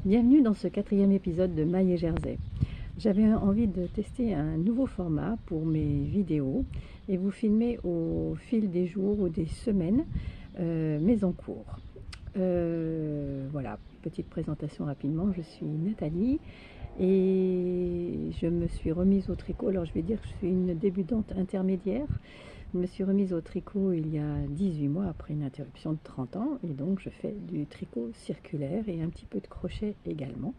Bienvenue dans ce 4e épisode de Maille et Jersey. J'avais envie de tester un nouveau format pour mes vidéos et vous filmer au fil des jours ou des semaines mes encours. Voilà, petite présentation rapidement, je suis Nathalie et je me suis remise au tricot. Alors je vais dire que je suis une débutante intermédiaire. Je me suis remise au tricot il y a 18 mois après une interruption de 30 ans et donc je fais du tricot circulaire et un petit peu de crochet également.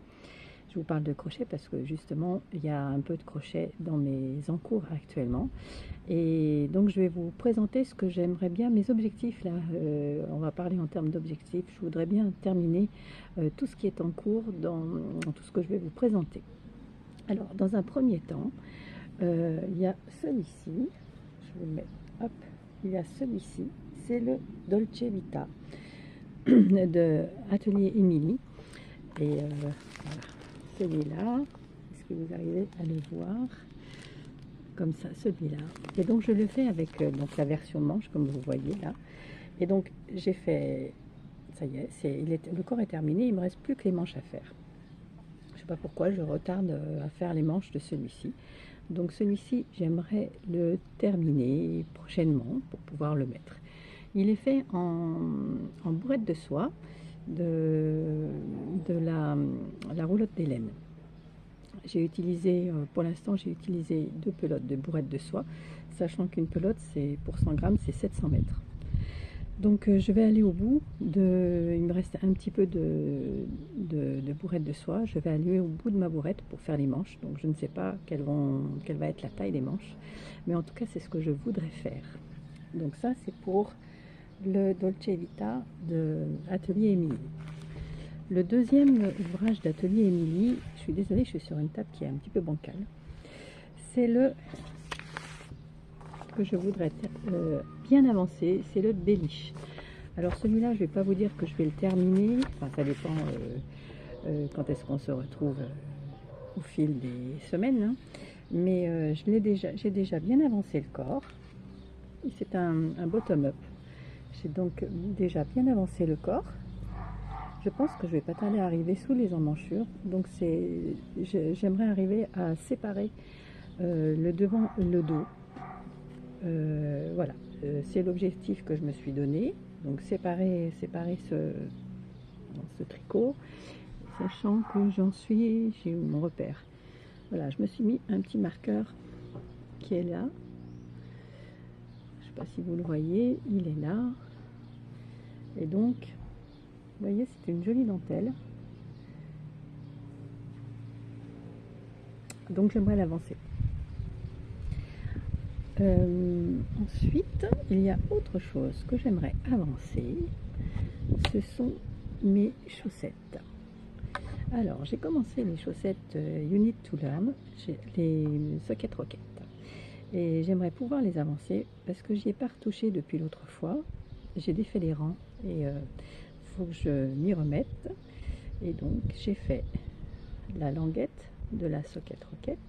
Je vous parle de crochet parce que justement il y a un peu de crochet dans mes encours actuellement et donc je vais vous présenter ce que j'aimerais bien, mes objectifs là. On va parler en termes d'objectifs. Je voudrais bien terminer tout ce qui est en cours dans tout ce que je vais vous présenter. Alors dans un premier temps, il y a celui-ci. Je vous le mets, hop, il y a celui-ci, c'est le Dolce Vita de Atelier Émilie. Et voilà, celui-là, est-ce que vous arrivez à le voir? Comme ça, celui-là. Et donc je le fais avec donc la version manche, comme vous voyez là. Et donc j'ai fait, ça y est, le corps est terminé, il me reste plus que les manches à faire. Je ne sais pas pourquoi je retarde à faire les manches de celui-ci. Donc celui-ci, j'aimerais le terminer prochainement pour pouvoir le mettre. Il est fait en bourrette de soie de la roulotte des laines. J'ai utilisé, pour l'instant, j'ai utilisé 2 pelotes de bourrette de soie, sachant qu'une pelote, c'est pour 100 grammes, c'est 700 mètres. Donc je vais aller au bout de, il me reste un petit peu de bourrette de soie, je vais aller au bout de ma bourrette pour faire les manches. Donc je ne sais pas quelle va être la taille des manches, mais en tout cas c'est ce que je voudrais faire. Donc ça c'est pour le Dolce Vita de Atelier Émilie. Le deuxième ouvrage d'Atelier Émilie, je suis désolée, je suis sur une table qui est un petit peu bancale, c'est le que je voudrais bien avancer, c'est le Béliche. Alors celui-là, je vais pas vous dire que je vais le terminer, enfin ça dépend quand est-ce qu'on se retrouve au fil des semaines, hein. Mais j'ai déjà bien avancé le corps. C'est un bottom-up. J'ai donc déjà bien avancé le corps. Je pense que je vais pas tarder à arriver sous les emmanchures. Donc j'aimerais arriver à séparer le devant et le dos. Voilà, c'est l'objectif que je me suis donné. Donc séparer ce tricot, sachant que j'ai eu mon repère. Voilà, je me suis mis un petit marqueur qui est là. Je ne sais pas si vous le voyez, il est là. Et donc, vous voyez, c'est une jolie dentelle. Donc j'aimerais l'avancer. Ensuite, il y a autre chose que j'aimerais avancer, ce sont mes chaussettes. Alors, j'ai commencé les chaussettes Unit to Learn, les Socket Rocket, et j'aimerais pouvoir les avancer parce que j'y ai pas retouché depuis l'autre fois. J'ai défait les rangs et faut que je m'y remette. Et donc, j'ai fait la languette de la Socket Rocket,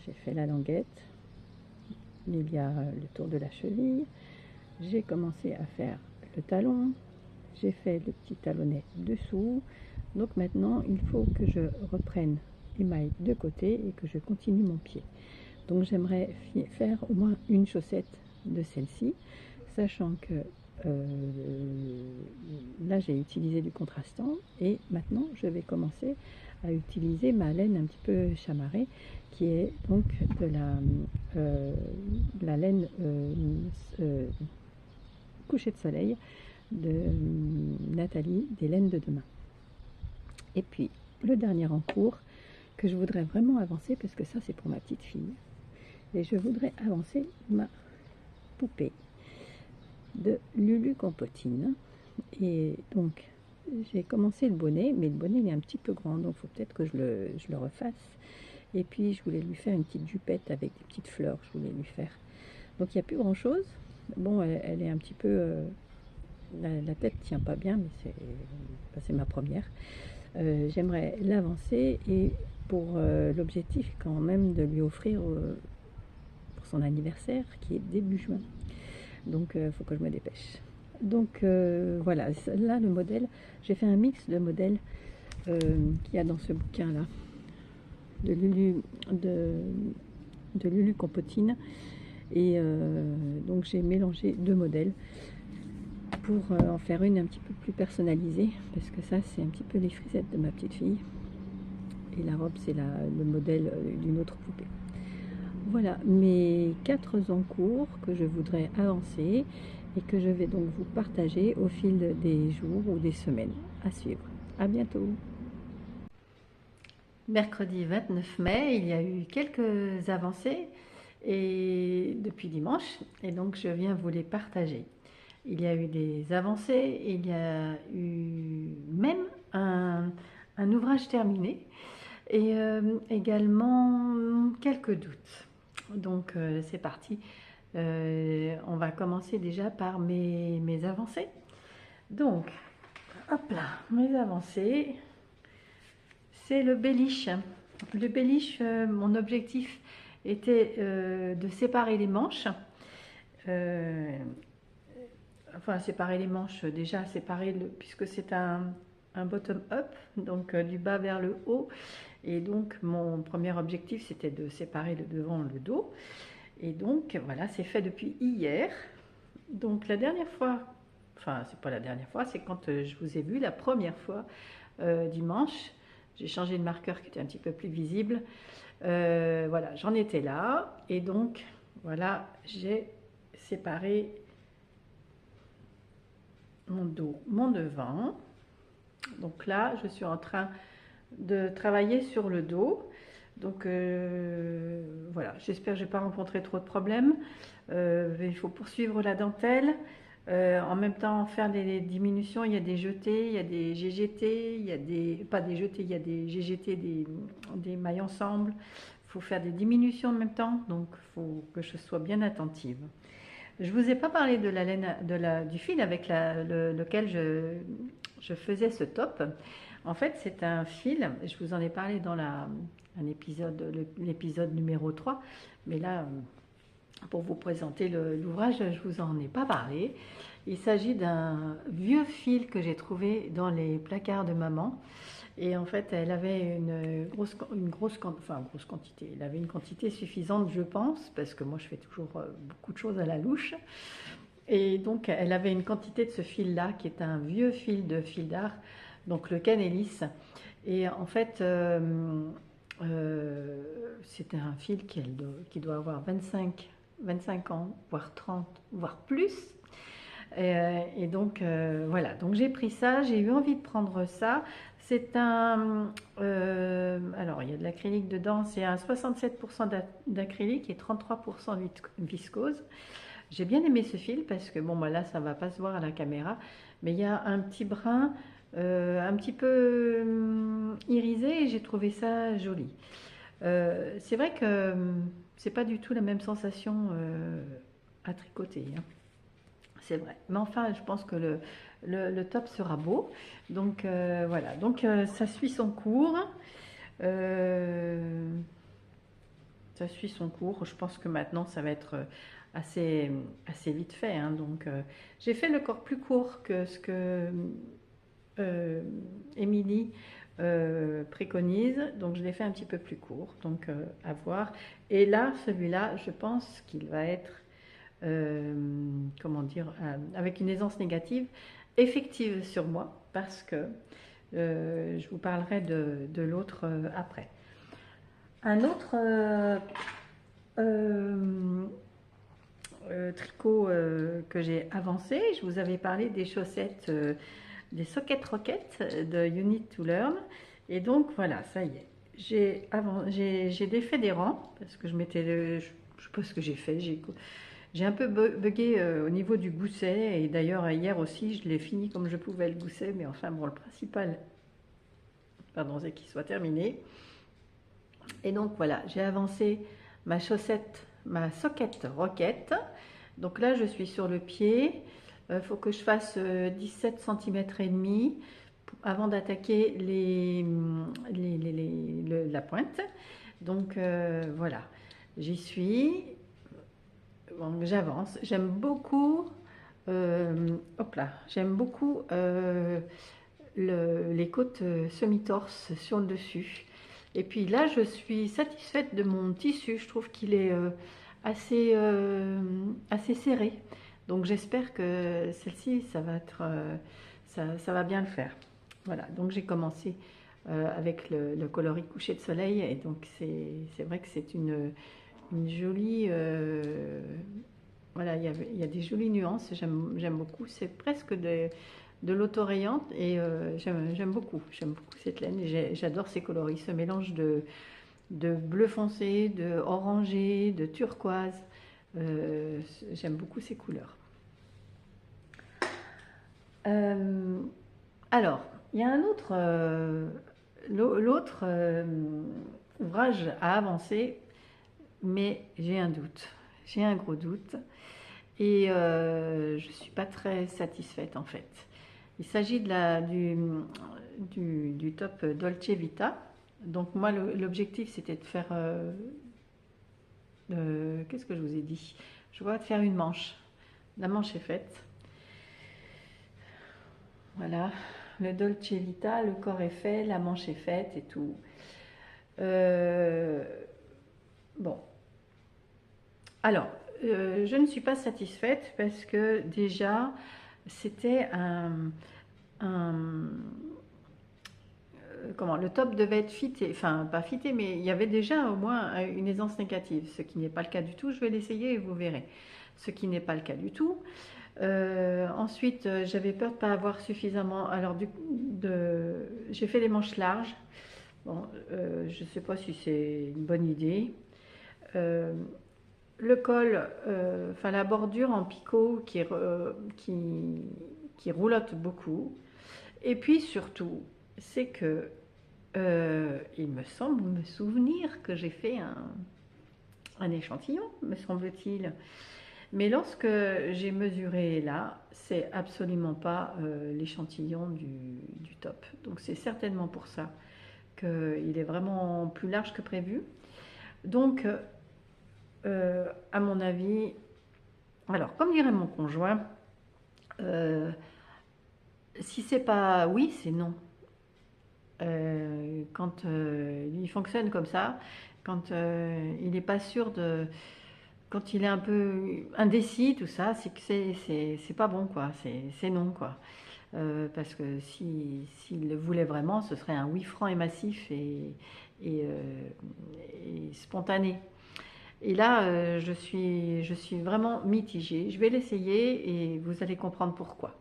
j'ai fait la languette. Il y a le tour de la cheville, j'ai commencé à faire le talon, j'ai fait le petit talonnet dessous. Donc maintenant il faut que je reprenne les mailles de côté et que je continue mon pied. Donc j'aimerais faire au moins une chaussette de celle-ci, sachant que là j'ai utilisé du contrastant et maintenant je vais commencer à utiliser ma laine un petit peu chamarrée qui est donc de la laine coucher de soleil de Nathalie des laines de demain. Et puis le dernier en cours que je voudrais vraiment avancer, parce que ça c'est pour ma petite fille, et je voudrais avancer ma poupée de Lulu Compotine. Et donc j'ai commencé le bonnet, mais le bonnet il est un petit peu grand, donc il faut peut-être que je le refasse. Et puis je voulais lui faire une petite jupette avec des petites fleurs, je voulais lui faire. Donc il n'y a plus grand chose. Bon, elle est un petit peu, la tête tient pas bien, mais c'est ma première. J'aimerais l'avancer et pour l'objectif quand même de lui offrir pour son anniversaire qui est début juin. Donc il faut que je me dépêche. Donc voilà, là le modèle, j'ai fait un mix de modèles qu'il y a dans ce bouquin-là, de Lulu, de Lulu Compotine. Et donc j'ai mélangé deux modèles pour en faire une un petit peu plus personnalisée, parce que ça c'est un petit peu les frisettes de ma petite fille. Et la robe c'est le modèle d'une autre poupée. Voilà mes 4 encours que je voudrais avancer et que je vais donc vous partager au fil des jours ou des semaines à suivre. À bientôt. Mercredi 29 mai, il y a eu quelques avancées et depuis dimanche, et donc je viens vous les partager. Il y a eu des avancées, il y a eu même un ouvrage terminé et également quelques doutes. Donc c'est parti. On va commencer déjà par mes avancées. Donc, hop là, mes avancées, c'est le Bellish. Le Bellish, mon objectif était de séparer les manches. Enfin, séparer les manches, déjà séparer, puisque c'est un bottom-up, donc du bas vers le haut. Et donc, mon premier objectif, c'était de séparer le devant, le dos. Et donc, voilà, c'est fait depuis hier. Donc, la dernière fois, enfin, c'est pas la dernière fois, c'est quand je vous ai vu la première fois, dimanche. J'ai changé de marqueur qui était un petit peu plus visible. Voilà, j'en étais là. Et donc, voilà, j'ai séparé mon dos, mon devant. Donc là, je suis en train de travailler sur le dos. Donc voilà, j'espère que je n'ai pas rencontré trop de problèmes. Il faut poursuivre la dentelle. En même temps, faire des diminutions. Il y a des jetés, il y a des GGT, il y a des, pas des jetés, il y a des GGT, des mailles ensemble. Il faut faire des diminutions en même temps, donc il faut que je sois bien attentive. Je ne vous ai pas parlé de la laine, du fil avec lequel je faisais ce top. En fait, c'est un fil, je vous en ai parlé dans l'épisode numéro 3, mais là, pour vous présenter l'ouvrage, je ne vous en ai pas parlé. Il s'agit d'un vieux fil que j'ai trouvé dans les placards de maman. Et en fait, elle avait une grosse quantité. Elle avait une quantité suffisante, je pense, parce que moi, je fais toujours beaucoup de choses à la louche. Et donc, elle avait une quantité de ce fil-là, qui est un vieux fil de fil d'art, donc le Canelis. Et en fait, c'était un fil qui doit avoir 25 ans, voire 30, voire plus. Et donc, voilà. Donc, j'ai pris ça, j'ai eu envie de prendre ça. C'est un... alors, il y a de l'acrylique dedans, c'est un 67% d'acrylique et 33% viscose. J'ai bien aimé ce fil parce que, bon, bah là, ça ne va pas se voir à la caméra, mais il y a un petit brin un petit peu irisé et j'ai trouvé ça joli. C'est vrai que c'est pas du tout la même sensation à tricoter, hein. C'est vrai. Mais enfin, je pense que le top sera beau. Donc voilà. Donc ça suit son cours. Ça suit son cours. Je pense que maintenant, ça va être assez vite fait, hein. Donc j'ai fait le corps plus court que ce que Émilie préconise. Donc je l'ai fait un petit peu plus court. Donc à voir. Et là, celui-là, je pense qu'il va être comment dire, avec une aisance négative effective sur moi, parce que je vous parlerai de l'autre après. Un autre tricot que j'ai avancé, je vous avais parlé des chaussettes, des socket roquettes de You Need to Learn, et donc voilà, ça y est. J'ai défait des rangs parce que je sais pas ce que j'ai fait, j'ai un peu bugué au niveau du gousset, et d'ailleurs hier aussi je l'ai fini comme je pouvais le gousset, mais enfin bon, le principal, pardon, c'est qu'il soit terminé. Et donc voilà, j'ai avancé ma socket roquette. Donc là je suis sur le pied, il faut que je fasse 17 cm et demi avant d'attaquer la pointe. Donc voilà, j'y suis. Donc j'avance. J'aime beaucoup, hop là, j'aime beaucoup les côtes semi-torse sur le dessus. Et puis là, je suis satisfaite de mon tissu. Je trouve qu'il est assez, assez serré. Donc j'espère que celle-ci, ça va être, ça va bien le faire. Voilà, donc j'ai commencé avec le coloris coucher de soleil. Et donc c'est vrai que c'est une jolie... voilà, il y a des jolies nuances. J'aime beaucoup. C'est presque de l'autorayante et j'aime beaucoup cette laine. J'adore ces coloris, ce mélange de bleu foncé, de orangé, de turquoise. J'aime beaucoup ces couleurs. Alors, il y a un autre, l'autre ouvrage à avancer, mais j'ai un doute, j'ai un gros doute et je ne suis pas très satisfaite en fait. Il s'agit du top Dolce Vita. Donc moi l'objectif c'était de faire, qu'est-ce que je vous ai dit? Je vois de faire une manche. La manche est faite. Voilà, le Dolce Vita, le corps est fait, la manche est faite et tout. Bon. Alors, je ne suis pas satisfaite parce que déjà, c'était comment, le top devait être fité, enfin pas fité, mais il y avait déjà au moins une aisance négative, ce qui n'est pas le cas du tout. Je vais l'essayer et vous verrez. Ce qui n'est pas le cas du tout. Ensuite, j'avais peur de ne pas avoir suffisamment. Alors, j'ai fait les manches larges. Bon, je ne sais pas si c'est une bonne idée. Le col, enfin la bordure en picot qui roulotte beaucoup. Et puis surtout, c'est que il me semble me souvenir que j'ai fait un échantillon, me semble-t-il. Mais lorsque j'ai mesuré là, c'est absolument pas l'échantillon du top. Donc c'est certainement pour ça qu'il est vraiment plus large que prévu. Donc, à mon avis, alors comme dirait mon conjoint, si c'est pas oui, c'est non. Quand il fonctionne comme ça, quand il n'est pas sûr de... Quand il est un peu indécis, tout ça, c'est que c'est pas bon, quoi. C'est non, quoi. Parce que s'il le voulait vraiment, ce serait un oui franc et massif et spontané. Et là, je suis vraiment mitigée. Je vais l'essayer et vous allez comprendre pourquoi.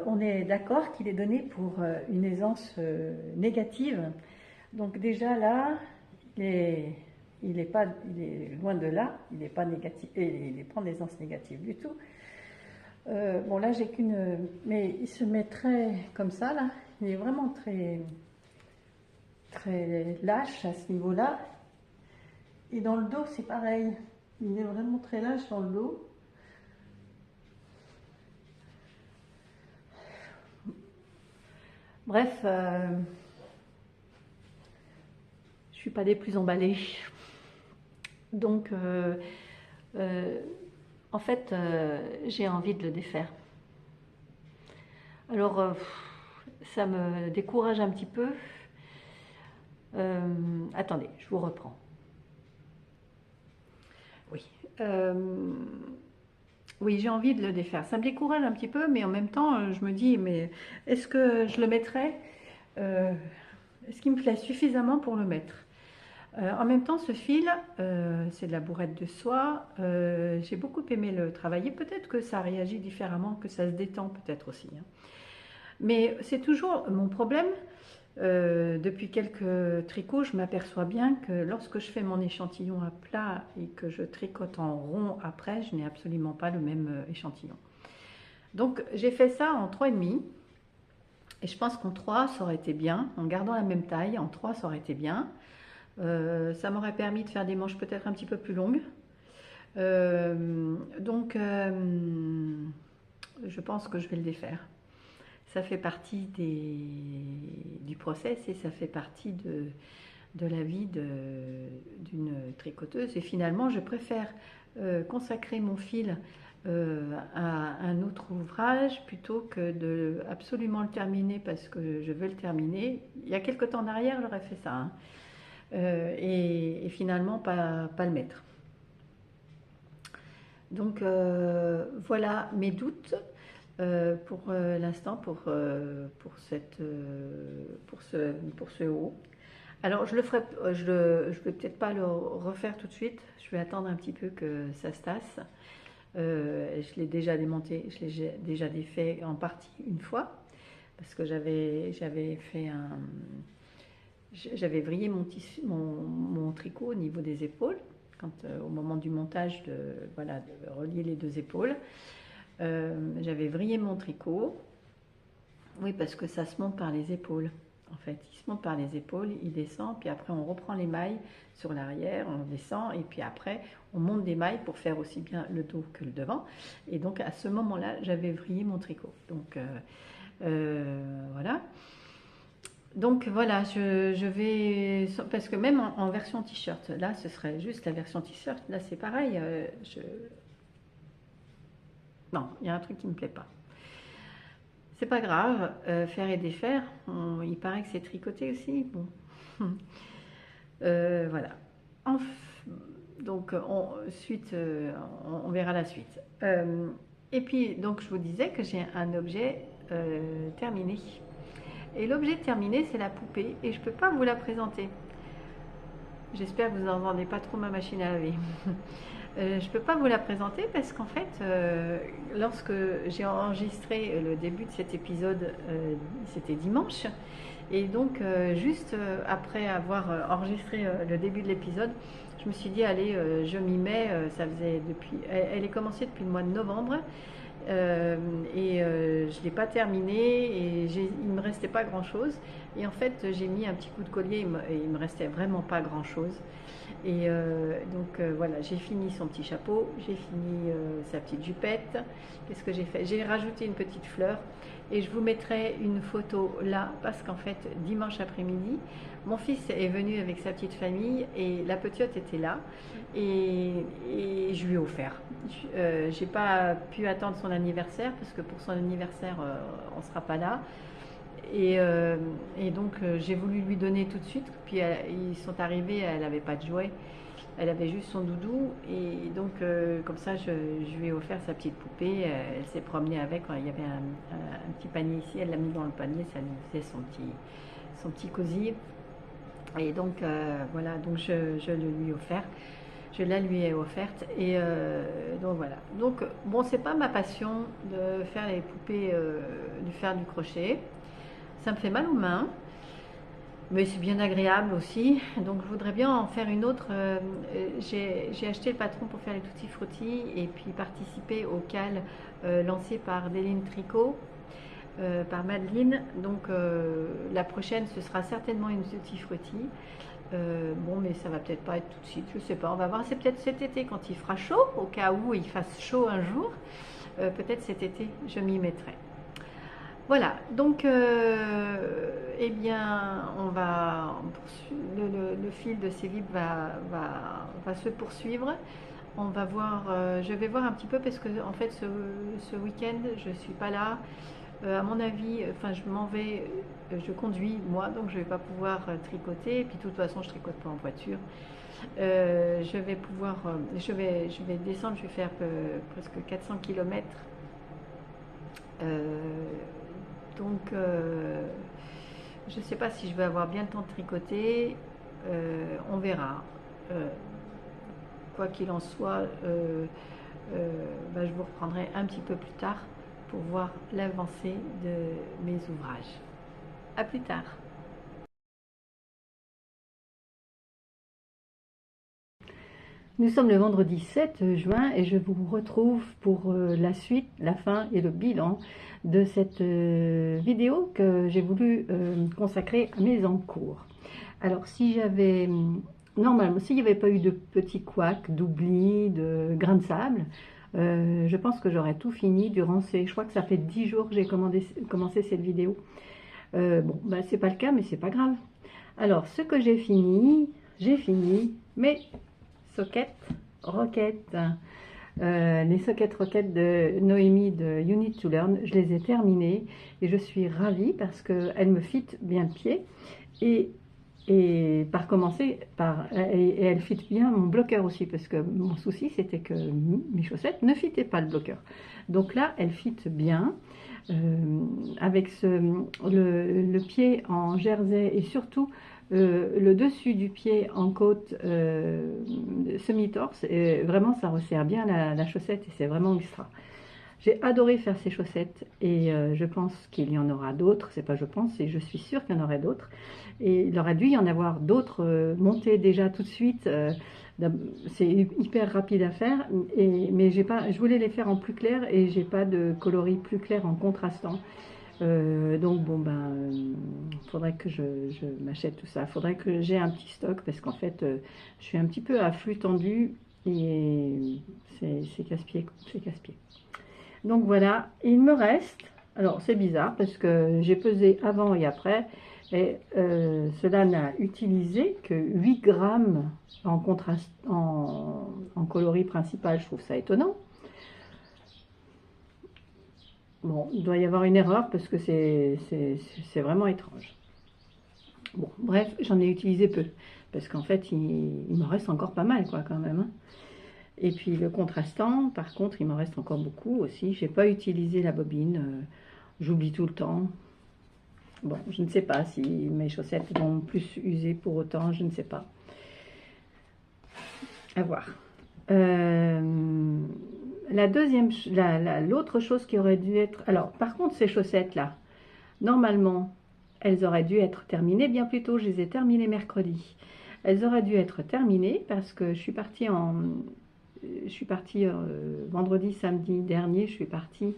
On est d'accord qu'il est donné pour une aisance négative. Donc déjà là, il est loin de là, il n'est pas négatif, et il n'est pas en aisance négative du tout. Bon là j'ai qu'une, mais il se met très comme ça là, il est vraiment très très lâche à ce niveau-là. Et dans le dos c'est pareil, il est vraiment très lâche dans le dos. Bref, je suis pas des plus emballées. Donc en fait, j'ai envie de le défaire. Alors, ça me décourage un petit peu. Attendez, je vous reprends. Oui. Oui, j'ai envie de le défaire. Ça me décourage un petit peu, mais en même temps, je me dis, mais est-ce que je le mettrais est-ce qu'il me plaît suffisamment pour le mettre? En même temps, ce fil, c'est de la bourrette de soie. J'ai beaucoup aimé le travailler. Peut-être que ça réagit différemment, que ça se détend peut-être aussi, hein. Mais c'est toujours mon problème. Depuis quelques tricots, je m'aperçois bien que lorsque je fais mon échantillon à plat et que je tricote en rond après, je n'ai absolument pas le même échantillon. Donc j'ai fait ça en 3,5. Et je pense qu'en 3, ça aurait été bien. En gardant la même taille, en 3, ça aurait été bien. Ça m'aurait permis de faire des manches peut-être un petit peu plus longues. Donc, je pense que je vais le défaire. Ça fait partie du process et ça fait partie de la vie d'une tricoteuse. Et finalement, je préfère consacrer mon fil à un autre ouvrage plutôt que de absolument le terminer parce que je veux le terminer. Il y a quelque temps derrière, j'aurais fait ça, hein. Et finalement pas le mettre. Donc voilà mes doutes pour l'instant pour ce haut. Alors je le ferai, je vais peut-être pas le refaire tout de suite. Je vais attendre un petit peu que ça se tasse. Je l'ai déjà démonté, je l'ai déjà défait en partie une fois parce que j'avais fait j'avais vrillé mon tricot au niveau des épaules quand au moment du montage de relier les deux épaules. J'avais vrillé mon tricot. Oui, parce que ça se monte par les épaules. En fait, il se monte par les épaules, il descend, puis après on reprend les mailles sur l'arrière, on descend, et puis après on monte des mailles pour faire aussi bien le dos que le devant. Et donc à ce moment-là, j'avais vrillé mon tricot. Donc voilà. Donc voilà, je vais, parce que même en version t-shirt, là ce serait juste la version t-shirt, là c'est pareil, non, il y a un truc qui ne me plaît pas. C'est pas grave, faire et défaire, il paraît que c'est tricoté aussi, bon. Voilà. Donc on verra la suite. Et puis donc je vous disais que j'ai un objet terminé. Et l'objet terminé, c'est la poupée, et je peux pas vous la présenter. J'espère que vous n'entendez pas trop ma machine à laver. Je peux pas vous la présenter parce qu'en fait, lorsque j'ai enregistré le début de cet épisode, c'était dimanche. Et donc, juste après avoir enregistré le début de l'épisode, je me suis dit, allez, je m'y mets. Ça faisait elle est commencée depuis le mois de novembre. Et je ne l'ai pas terminé et il ne me restait pas grand chose, et en fait j'ai mis un petit coup de collier et il me restait vraiment pas grand chose, et donc voilà, j'ai fini son petit chapeau, j'ai fini sa petite jupette. Qu'est-ce que j'ai fait? J'ai rajouté une petite fleur, et je vous mettrai une photo là parce qu'en fait dimanche après-midi mon fils est venu avec sa petite famille et la petite était là, et je lui ai offert. J'ai pas pu attendre son anniversaire parce que pour son anniversaire on sera pas là, et donc j'ai voulu lui donner tout de suite, puis ils sont arrivés, elle n'avait pas de jouet, elle avait juste son doudou, et donc comme ça je lui ai offert sa petite poupée. Elle s'est promenée avec, il y avait un petit panier ici, elle l'a mis dans le panier, ça lui faisait son petit cosy. Et donc voilà, donc je le lui ai offert, je la lui ai offerte, et donc voilà. Donc bon, c'est pas ma passion de faire les poupées, de faire du crochet, ça me fait mal aux mains, mais c'est bien agréable aussi. Donc je voudrais bien en faire une autre. J'ai acheté le patron pour faire les Tutti Frutti et puis participer au CAL lancé par Déline Tricot, par Madeleine. Donc la prochaine, ce sera certainement une Tutti Frutti. Bon, mais ça va peut-être pas être tout de suite, je sais pas, on va voir. C'est peut-être cet été quand il fera chaud, au cas où il fasse chaud un jour. Peut-être cet été je m'y mettrai. Voilà, donc eh bien on va le fil de ces livres va se poursuivre. On va voir, je vais voir un petit peu parce que en fait ce week-end je suis pas là. À mon avis, enfin je m'en vais, je conduis moi, donc je vais pas pouvoir tricoter, et puis de toute façon je tricote pas en voiture. Je vais pouvoir, je vais descendre, je vais faire presque 400 km. Donc je sais pas si je vais avoir bien le temps de tricoter, on verra. Quoi qu'il en soit, je vous reprendrai un petit peu plus tard pour voir l'avancée de mes ouvrages. À plus tard. Nous sommes le vendredi 7 juin et je vous retrouve pour la suite, la fin et le bilan de cette vidéo que j'ai voulu consacrer à mes encours. Alors si j'avais, normalement, s'il n'y avait pas eu de petits couacs, d'oubli, de grains de sable, je pense que j'aurais tout fini durant je crois que ça fait 10 jours que j'ai commencé cette vidéo. Bon, c'est pas le cas, mais c'est pas grave. Alors, ce que j'ai fini, mes soquettes roquettes. Les sockets roquettes de Noémie de You Need to Learn, je les ai terminées et je suis ravie parce qu'elles me fitent bien le pied et par commencer par et elles fitent bien mon bloqueur aussi parce que mon souci c'était que mes chaussettes ne fitaient pas le bloqueur. Donc là elles fitent bien avec le pied en jersey et surtout le dessus du pied en côte semi-torse, vraiment ça resserre bien la chaussette et c'est vraiment extra. J'ai adoré faire ces chaussettes et je pense qu'il y en aura d'autres, c'est pas je pense, et je suis sûre qu'il y en aurait d'autres. Et il aurait dû y en avoir d'autres montées déjà tout de suite. C'est hyper rapide à faire, mais je voulais les faire en plus clair et j'ai pas de coloris plus clair en contrastant. Donc bon ben, faudrait que je m'achète tout ça. Faudrait que j'ai un petit stock parce qu'en fait, je suis un petit peu à flux tendu et c'est casse-pied, c'est casse-pied. Donc voilà, il me reste. Alors c'est bizarre parce que j'ai pesé avant et après et cela n'a utilisé que 8 grammes en contraste, en coloris principal. Je trouve ça étonnant. Bon, il doit y avoir une erreur parce que c'est vraiment étrange. Bon, bref, j'en ai utilisé peu parce qu'en fait, il me reste encore pas mal, quoi, quand même. Hein. Et puis le contrastant, par contre, il m'en reste encore beaucoup aussi. J'ai pas utilisé la bobine, j'oublie tout le temps. Bon, je ne sais pas si mes chaussettes vont plus user pour autant, je ne sais pas. À voir. La deuxième, l'autre chose qui aurait dû être... Alors, par contre, ces chaussettes-là, normalement, elles auraient dû être terminées bien plus tôt. Je les ai terminées mercredi. Elles auraient dû être terminées parce que je suis partie vendredi, samedi dernier, je suis partie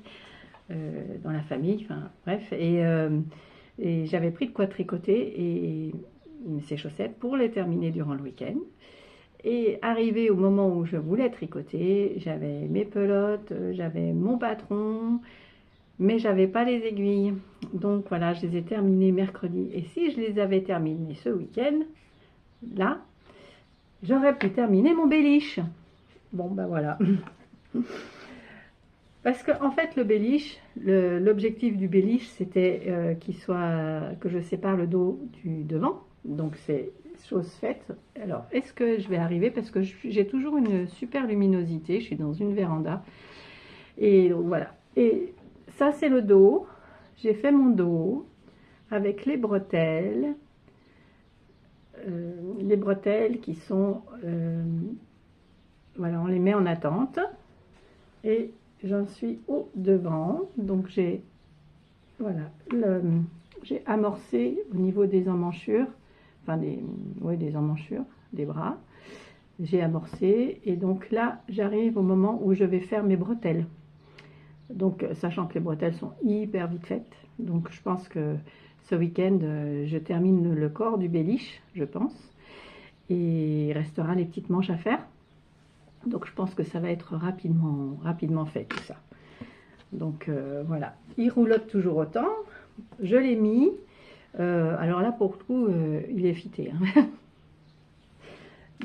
dans la famille, enfin bref, et j'avais pris de quoi tricoter et ces chaussettes pour les terminer durant le week-end. Et arrivé au moment où je voulais tricoter, j'avais mes pelotes, j'avais mon patron, mais j'avais pas les aiguilles. Donc voilà, je les ai terminées mercredi. Et si je les avais terminées ce week-end, là, j'aurais pu terminer mon belliche. Bon ben voilà. Parce que en fait le belliche, l'objectif du belliche c'était que je sépare le dos du devant. Donc c'est chose faite. Alors est-ce que je vais arriver parce que j'ai toujours une super luminosité, je suis dans une véranda. Et donc voilà. Et ça c'est le dos. J'ai fait mon dos avec les bretelles. Les bretelles qui sont voilà, on les met en attente et j'en suis au devant. Donc j'ai voilà, j'ai amorcé au niveau des emmanchures, enfin des emmanchures des bras. J'ai amorcé et donc là j'arrive au moment où je vais faire mes bretelles. Donc sachant que les bretelles sont hyper vite faites, donc je pense que ce week-end je termine le corps du belliche, je pense, et il restera les petites manches à faire. Donc je pense que ça va être rapidement fait tout ça. Donc voilà, il roulotte toujours autant. Je l'ai mis. Alors là pour le coup, il est fité. Hein.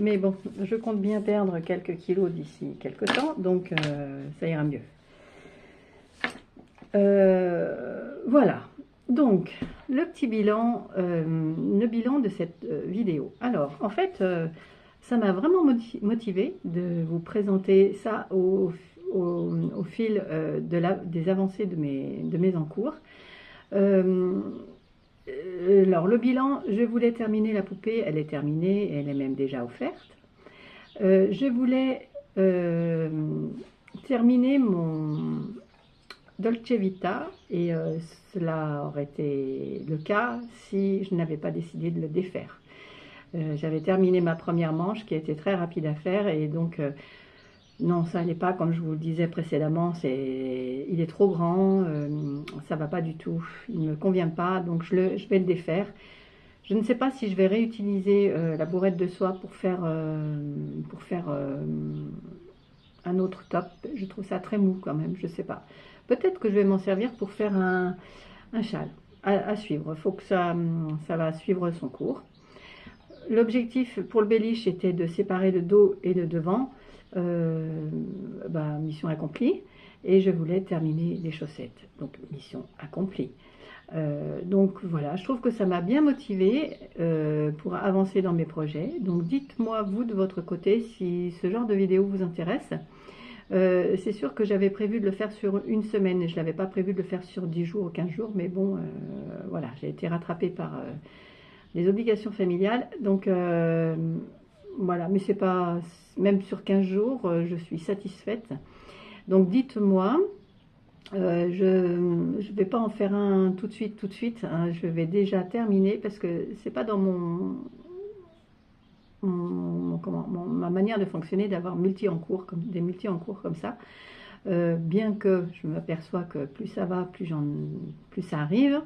Mais bon, je compte bien perdre quelques kilos d'ici quelques temps, donc ça ira mieux. Voilà. Donc le petit bilan, le bilan de cette vidéo. Alors en fait. Ça m'a vraiment motivé de vous présenter ça au fil des avancées de mes encours. Alors le bilan, je voulais terminer la poupée, elle est terminée, elle est même déjà offerte. Je voulais terminer mon Dolce Vita et cela aurait été le cas si je n'avais pas décidé de le défaire. J'avais terminé ma première manche qui était très rapide à faire et donc non, ça n'allait pas comme je vous le disais précédemment, il est trop grand, ça va pas du tout, il ne me convient pas, donc je vais le défaire. Je ne sais pas si je vais réutiliser la bourrette de soie pour faire un autre top. Je trouve ça très mou quand même, je sais pas. Peut-être que je vais m'en servir pour faire un châle à suivre. Il faut que ça va suivre son cours. L'objectif pour le belliche était de séparer le dos et le devant. mission accomplie. Et je voulais terminer les chaussettes, donc mission accomplie. Donc voilà, je trouve que ça m'a bien motivée pour avancer dans mes projets. Donc dites-moi vous de votre côté si ce genre de vidéo vous intéresse. C'est sûr que j'avais prévu de le faire sur une semaine et je n'avais pas prévu de le faire sur 10 jours ou 15 jours, mais bon, voilà, j'ai été rattrapée par les obligations familiales. Donc voilà, mais c'est pas, même sur 15 jours, je suis satisfaite. Donc dites-moi, je ne vais pas en faire un tout de suite, hein, je vais déjà terminer parce que c'est pas dans ma manière de fonctionner d'avoir des multi en cours comme ça. Bien que je m'aperçois que plus ça va, plus ça arrive.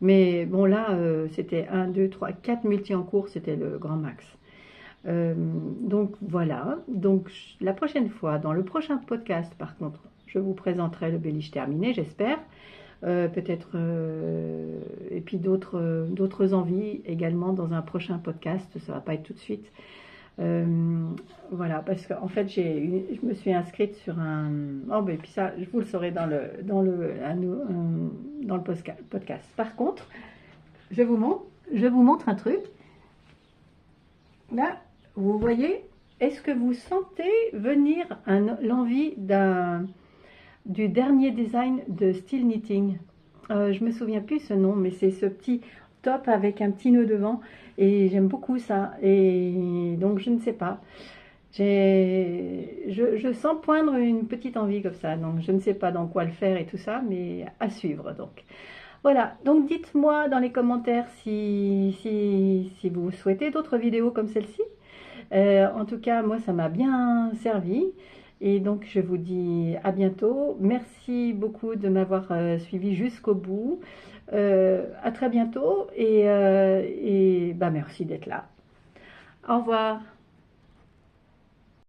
Mais bon là, c'était 1, 2, 3, 4 multi en cours, c'était le grand max. Donc voilà, donc la prochaine fois, dans le prochain podcast par contre, je vous présenterai le Beliche terminé, j'espère. Peut-être et puis d'autres envies également dans un prochain podcast, ça va pas être tout de suite. Voilà, parce qu'en fait je me suis inscrite sur un... Oh, et puis ça, je vous le saurez dans le podcast. Par contre, je vous montre un truc. Là, vous voyez, est-ce que vous sentez venir l'envie du dernier design de Steel Knitting? Je me souviens plus ce nom, mais c'est ce petit top avec un petit nœud devant et j'aime beaucoup ça. Et donc je ne sais pas, je sens poindre une petite envie comme ça. Donc je ne sais pas dans quoi le faire et tout ça, mais à suivre donc. Voilà, donc dites-moi dans les commentaires si vous souhaitez d'autres vidéos comme celle-ci. En tout cas, moi, ça m'a bien servi. Et donc, je vous dis à bientôt. Merci beaucoup de m'avoir suivi jusqu'au bout. À très bientôt et merci d'être là. Au revoir.